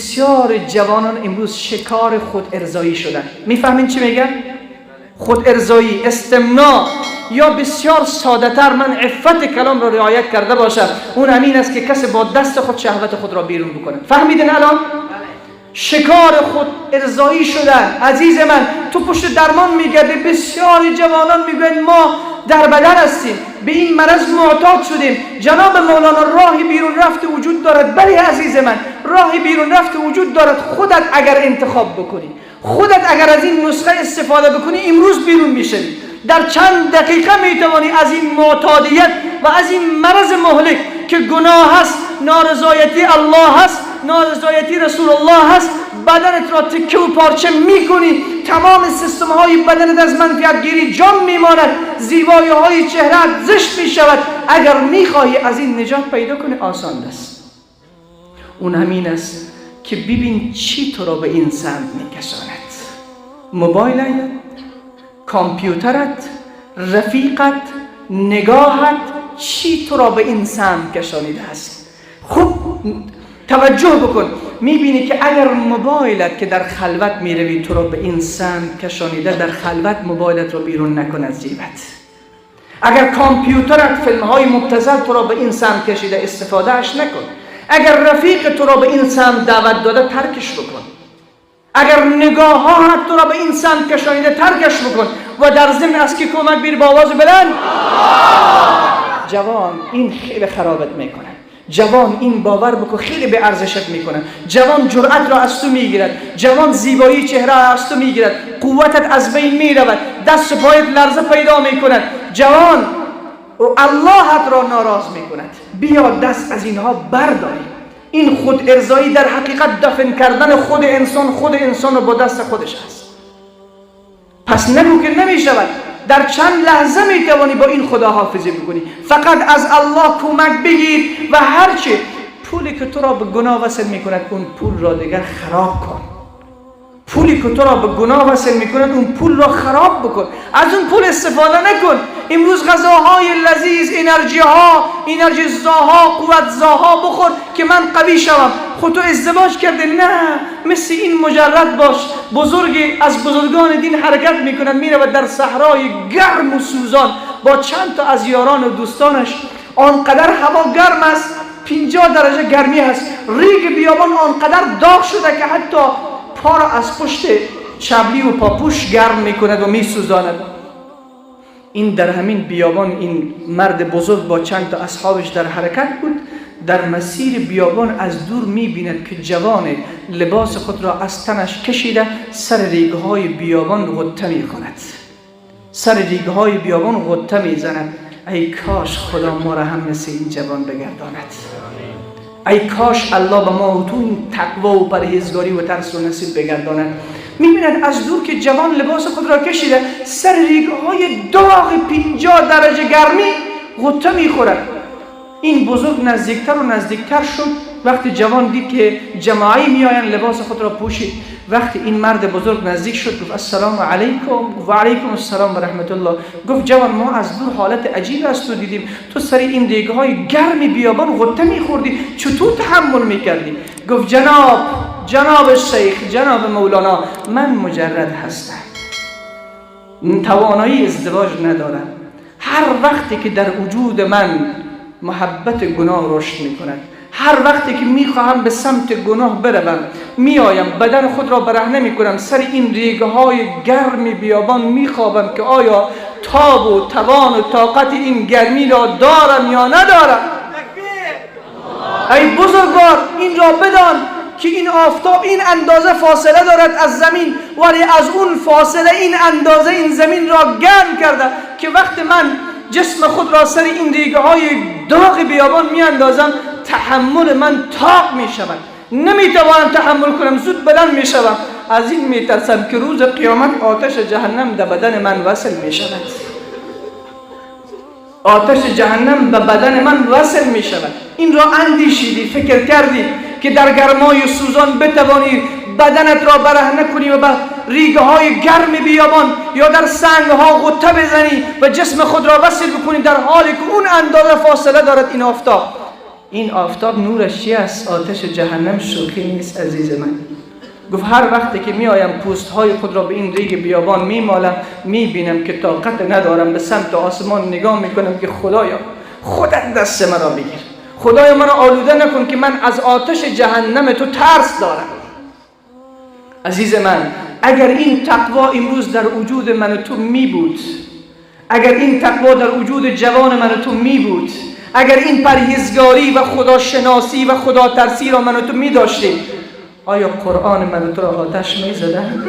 بسیار جوانان امروز شکار خود ارضایی شدن. میفهمین چی میگم؟ خود ارضایی، استمناء، یا بسیار ساده تر من عفت کلام را رعایت کرده باشم، اون همین است که کسی با دست خود شهوت خود را بیرون بکنه. فهمیدین الان؟ شکار خود ارضایی شدن. عزیز من، تو پشت درمان میگردی، بسیار جوانان میگن ما در بدن هستیم، به این مرض معتاد شدیم. جناب مولانا راهی بیرون رفت وجود دارد. بله عزیز من، راهی بیرون رفت وجود دارد. خودت اگر انتخاب بکنی، خودت اگر از این نسخه استفاده بکنی، امروز بیرون میشوی. در چند دقیقه میتوانی از این معتادیت و از این مرض مهلک که گناه هست، نارضایتی الله هست، نارضایتی رسول الله هست، بدنت را تکه و پارچه میکنی، تمام سیستم های بدنت از منفعت گیری جام میماند، زیبایی های چهرهت زشت میشود. اگر میخواهی از این نجات پیدا کنی، آسان است. اون همین است که ببین چی تو را به این سمت میکشاند. موبایلت، کامپیوترت، رفیقت، نگاهت، چی تو را به این سمت کشانیده است. خوب توجه بکن، میبینی که اگر موبایلت که در خلوت میروی تو را به این سمت کشانیده، در خلوت موبایلت را بیرون نکن از جیبت. اگر کامپیوترت فیلم‌های مبتذل تو را به این سمت کشیده، استفاده اش نکن. اگر رفیق تو را به این سمت دعوت داده، ترکش بکن. اگر نگاهات تو را به این سمت کشانیده، ترکش بکن. و در ضمن از که کمک بیر با آواز بلند. جوان، این خیلی خرابت میکنه. جوان، این باور بکن خیلی به ارزشت میکنه. جوان جرأت را از تو میگیرد. جوان زیبایی چهره از تو میگیرد. قوتت از بین میرود. دست پایت لرزه پیدا میکند. جوان، اللهت را ناراض میکند. بیا دست از اینها برداری. این خود ارضایی در حقیقت دفن کردن خود انسان رو با دست خودش است. پس نگو که نمیشود. در چند لحظه میتوانی با این خدا حافظی بکنی. فقط از الله کمک بگیر و هرچه پولی که تو را به گناه وصل میکند، اون پول را دیگر خراب کن. پولی که تو را به گناه وصل میکند، اون پول را خراب بکن. از اون پول استفاده نکن. امروز غذاهای لذیذ، انرژی زاها، قوت زاها بخور که من قوی شوم. خود تو ازدواج کرده؟ نه، مثل این مجرد باش. بزرگی از بزرگان دین حرکت میکنند، میرود در صحرای گرم و سوزان با چند تا از یاران و دوستانش. آنقدر هوا گرم است، 50 درجه گرمی هست. ریگ بیابان آنقدر داغ شده که حتی پا را از پشت چبلی و پاپوش گرم میکند و میسوزاند. این در همین بیابان این مرد بزرگ با چند تا اصحابش در حرکت بود. در مسیر بیابان از دور میبیند که جوان لباس خود را از تنش کشیده سر ریگهای بیابان غطه میکند. سر ریگهای بیابان غطه میزند. ای کاش خدا ما را هم مثل این جوان بگرداند. ای کاش الله به ما تو این تقوا و پرهیزگاری و ترس و نصیب بگرداند. میبیند از دور که جوان لباس خود را کشیده سر ریگهای داغ 50 درجه گرمی غطه میخورد. این بزرگ نزدیکتر و نزدیکتر شد. وقتی جوان دید که جماعی میآیند، لباس خود را پوشید. وقتی این مرد بزرگ نزدیک شد، گفت السلام علیکم. و علیکم السلام و رحمت الله. گفت جوان، ما از دور حالت عجیب از تو دیدیم. تو سر این ریگهای گرمی بیابان غطه میخوردی، چطور تحمل میکردی؟ گفت جناب شیخ، جناب مولانا، من مجرد هستم، توانایی ازدواج ندارم. هر وقتی که در وجود من محبت گناه رشد میکند، هر وقتی که میخواهم به سمت گناه بروم، میآیم بدن خود را برهنه میکنم، سر این ریگهای گرم بیابان میخوابم که آیا تاب و توان و طاقت این گرمی را دارم یا ندارم. ای بزرگوار، این را بدان که این آفتاب این اندازه فاصله دارد از زمین، ولی از اون فاصله این اندازه این زمین را گرم کرده که وقتی من جسم خود را سر این ریگهای داغ بیابان می اندازم، تحمل من طاق می شود، نمی توانم تحمل کنم، زود بلند می شوم. از این می ترسم که روز قیامت آتش جهنم در بدن من وصل می شود. آتش جهنم به بدن من وصل می شود. این را اندیشیدی، فکر کردی که در گرمای سوزان بتوانی بدنت را برهنه کنی و به ریگهای گرم بیابان یا در سنگها غطه بزنی و جسم خود را وصل بکنی، در حالی که اون اندازه فاصله دارد این آفتاب. این آفتاب نورش چی است؟ آتش جهنم شوخی نیست عزیز من. گفت هر وقتی که می آیم پوست های خود را به این ریگ بیابان می مالم، می بینم که طاقت ندارم، به سمت آسمان نگاه می کنم که خدایا خودت دست مرا بگیر، خدایا مرا آلوده نکن که من از آتش جهنم تو ترس دارم. عزیز من، اگر این تقوا امروز در وجود من و تو می بود، اگر این تقوا در وجود جوان من و تو می بود، اگر این پرهیزگاری و خداشناسی و خدا ترسی را من و تو می داشتیم، آیا قرآن من و تو را آتش می زدن؟